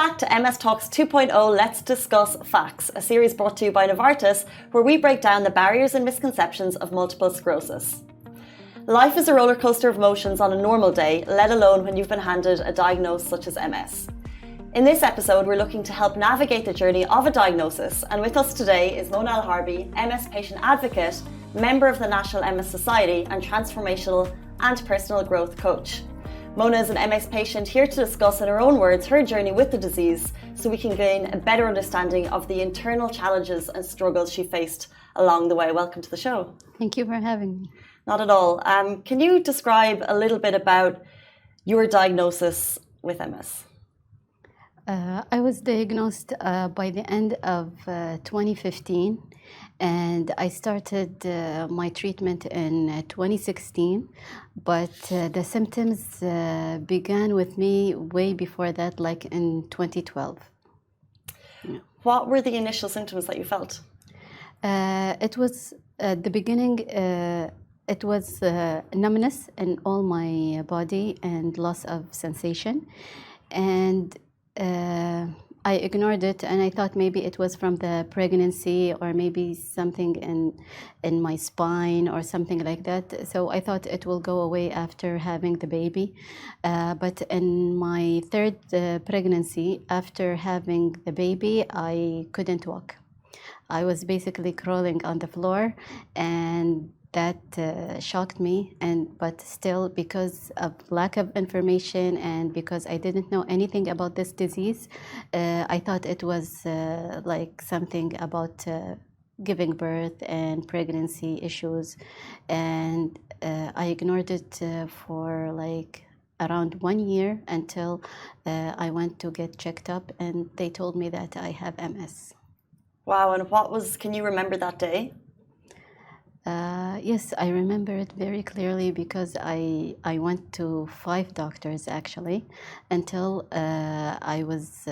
back to MS Talks 2.0 Let's Discuss Facts, a series brought to you by Novartis, where we break down the barriers and misconceptions of multiple sclerosis. Life is a roller coaster of emotions on a normal day, let alone when you've been handed a diagnosis such as MS. In this episode, we're looking to help navigate the journey of a diagnosis, and with us today is Muna Al Harbi, MS patient advocate, member of the National MS Society and Transformational and Personal Growth coach. Mona is an MS patient here to discuss in her own words her journey with the disease so we can gain a better understanding of the internal challenges and struggles she faced along the way. Welcome to the show. Thank you for having me. Not at all. Can you describe a little bit about your diagnosis with MS? I was diagnosed by the end of 2015, and I started my treatment in 2016, but the symptoms began with me way before that, like in 2012. Yeah. What were the initial symptoms that you felt? It was at the beginning, it was numbness in all my body and loss of sensation, and I ignored it, and I thought maybe it was from the pregnancy or maybe something in my spine or something like that. So I thought it will go away after having the baby. But in my third pregnancy, after having the baby, I couldn't walk. I was basically crawling on the floor, and that shocked me, but still, because of lack of information and because I didn't know anything about this disease, I thought it was like something about giving birth and pregnancy issues, and I ignored it for like around 1 year until I went to get checked up, and they told me that I have MS. Wow, and can you remember that day? Yes, I remember it very clearly because I went to 5 doctors actually until I was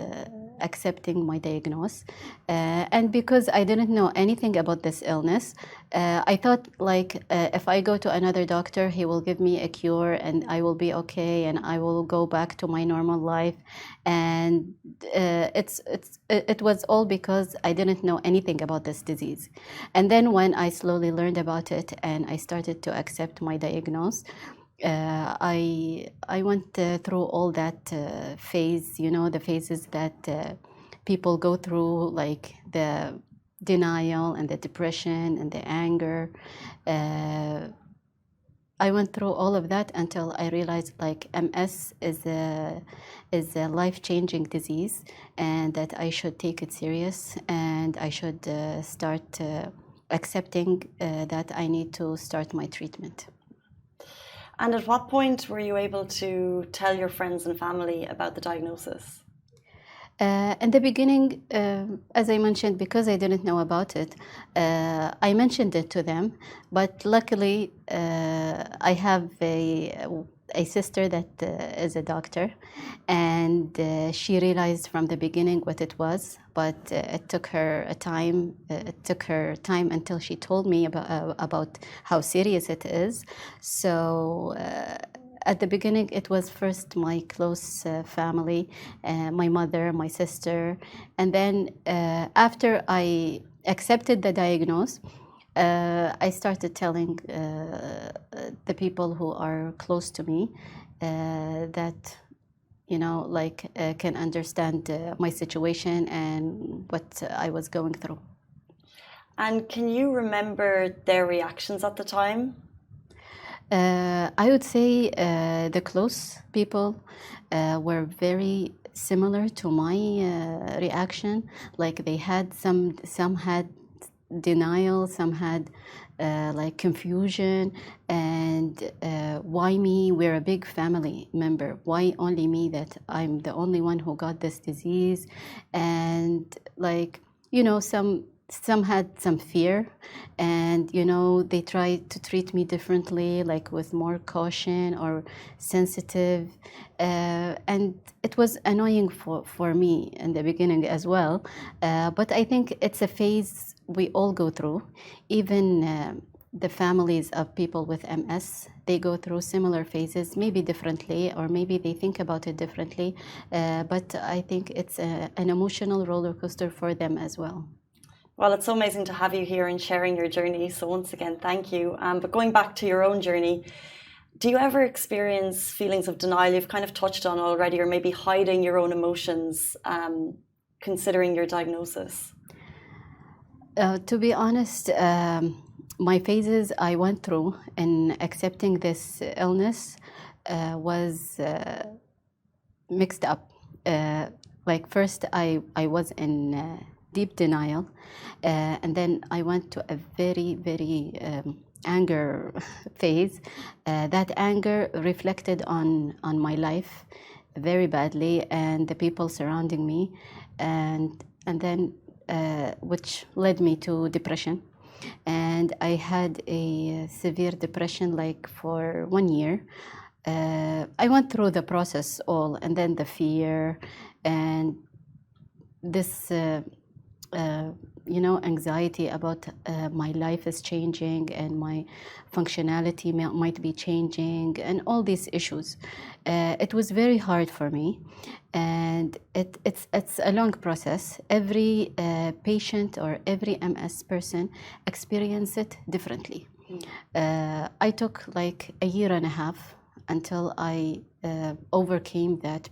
accepting my diagnosis. And because I didn't know anything about this illness, I thought like if I go to another doctor, he will give me a cure and I will be okay and I will go back to my normal life. And it was all because I didn't know anything about this disease. And then when I slowly learned about it and I started to accept my diagnosis, I went through all that phase, the phases that people go through, like the denial and the depression and the anger. I went through all of that until I realized like MS is a life-changing disease and that I should take it serious and I should start accepting that I need to start my treatment. And at what point were you able to tell your friends and family about the diagnosis? In the beginning, as I mentioned, because I didn't know about it, I mentioned it to them. But luckily, I have a sister that is a doctor, and she realized from the beginning what it was. But it took her time. It took her time until she told me about how serious it is. So. At the beginning, it was first my close family, my mother, my sister. And then after I accepted the diagnosis, I started telling the people who are close to me that, can understand my situation and what I was going through. And can you remember their reactions at the time? I would say the close people were very similar to my reaction. Like they had some had denial, some had like confusion, and why me? We're a big family member. Why only me? That I'm the only one who got this disease, and like some had some fear, and they tried to treat me differently, like with more caution or sensitive, and it was annoying for me in the beginning as well, but I think it's a phase we all go through. Even the families of people with MS, they go through similar phases, maybe differently, or maybe they think about it differently. But I think it's an emotional roller coaster for them as well. Well, it's so amazing to have you here and sharing your journey. So once again, thank you. But going back to your own journey, do you ever experience feelings of denial? You've kind of touched on already, or maybe hiding your own emotions, considering your diagnosis? To be honest, my phases I went through in accepting this illness was mixed up. Like first, I was in deep denial, and then I went to a very anger phase. That anger reflected on my life very badly and the people surrounding me, and then which led me to depression. And I had a severe depression like for 1 year. I went through the process all, and then the fear and this anxiety about my life is changing and my functionality might be changing and all these issues. It was very hard for me, and it's a long process. Every patient or every MS person experience it differently. I took like a year and a half until I overcame that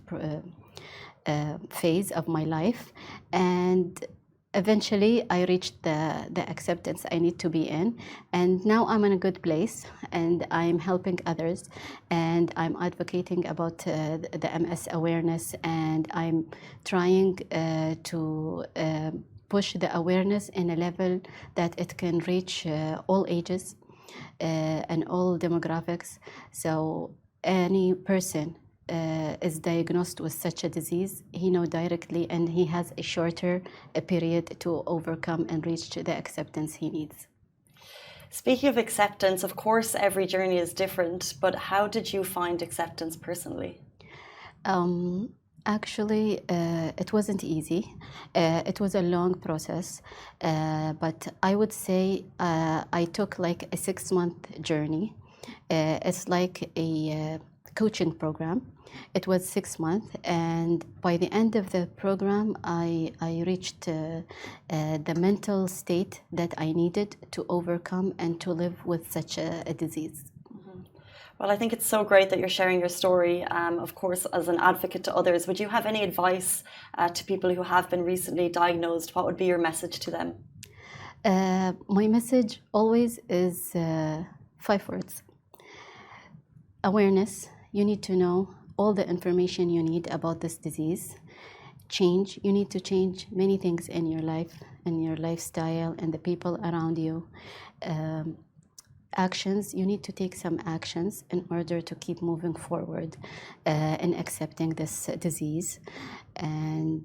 phase of my life, and eventually I reached the acceptance I need to be in, and now I'm in a good place and I'm helping others, and I'm advocating about the MS awareness, and I'm trying to push the awareness in a level that it can reach all ages and all demographics. So any person is diagnosed with such a disease, he knows directly, and he has a shorter period to overcome and reach the acceptance he needs. Speaking of acceptance, of course, every journey is different, but how did you find acceptance personally? Actually, it wasn't easy. It was a long process, but I would say I took like a 6-month journey. It's like a coaching program. It was 6 months, and by the end of the program, I reached the mental state that I needed to overcome and to live with such a disease. Well, I think it's so great that you're sharing your story, of course, as an advocate to others. Would you have any advice to people who have been recently diagnosed? What would be your message to them? My message always is 5 words. Awareness. You need to know all the information you need about this disease. Change. You need to change many things in your life, in your lifestyle, and the people around you. Actions. You need to take some actions in order to keep moving forward in accepting this disease. And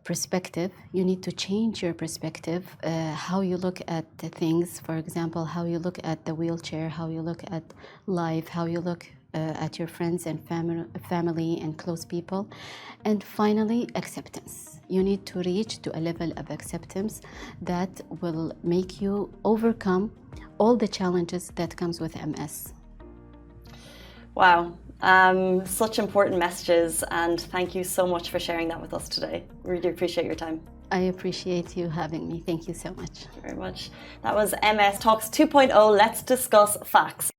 perspective. You need to change your perspective, how you look at the things. For example, how you look at the wheelchair, how you look at life, how you look at your friends and family and close people. And finally, acceptance. You need to reach to a level of acceptance that will make you overcome all the challenges that comes with MS. Wow. Such important messages, and thank you so much for sharing that with us today. Really appreciate your time. I appreciate you having me. Thank you so much. Thank you very much. That was MS Talks 2.0. Let's discuss facts.